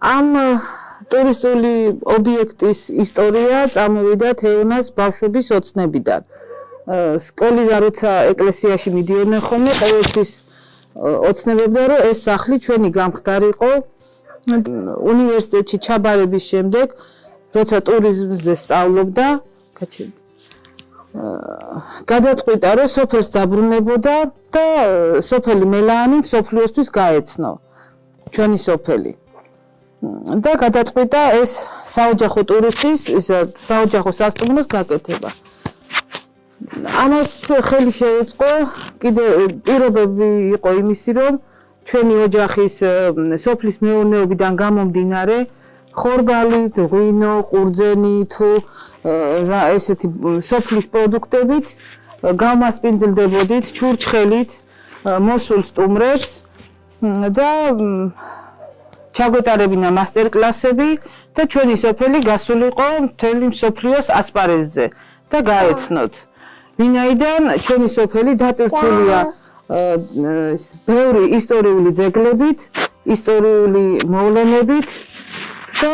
ამ ტურისტული ობიექტის ისტორია წამოვიდა თეონას ბავშვობის ოცნებიდან. სკოლიდან როცა ეკლესიაში მიდიოდნენ ხოლმე, ყოველთვის ოცნებობდა, რომ ეს სახლი ჩვენი გამხდარიყო. უნივერსიტეტში ჩაბარების შემდეგ, როცა ტურიზმზე სწავლობდა, გადაწყვიტა, რომ სოფელს დაბრუნებოდა და სოფელი მელაანი მსოფლიოსთვის გაეცნო. ჩვენი სოფელი. და გადაწყვიტა ეს საოჯახო ტურისტის, საოჯახო სასტუმროს გაკეთება. ამას ხელი შეუწყო, კიდე პირობები იყო იმისი, რომ ჩვენი ოჯახის სოფლის მეურნეობიდან გამომდინარე, ხორბალით, ღვინო, ყურძენი თუ ესეთი სოფლის პროდუქტებით გავმასპინძლდებოდით ჩურჩხელით მოსულ სტუმრებს და ჩაგვეტარებინა მასტერკლასები და ჩვენი სოფელი გასულიყო მთელი მსოფლიოს ასპარეზზე და გაეცნოთ. ვინაიდან ჩვენი სოფელი დატვირთულია ბევრი ისტორიული ძეგლებით, ისტორიული მოვლენებით და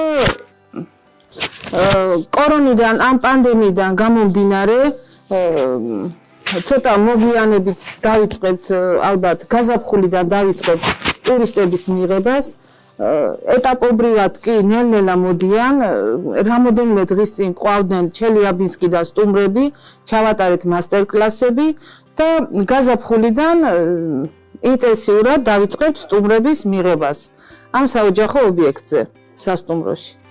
კორონიდან, ამ პანდემიიდან გამომდინარე, ცოტა მოგვიანებით დავიწყებთ, ალბათ გაზაფხულიდან დავიწყებთ ტურისტების მიღებას. ეტაპობრივად კი ნელ-ნელა მოდიან, რამოდენიმე დღის წინ ყვავდნენ ჩელიაბინსკიდან სტუმრები, ჩავატარეთ მასტერკლასები და გაზაფხულიდან ინტენსიურად დავიწყებთ სტუმრების მიღებას ამ საოჯახო ობიექტზე, სასტუმროში.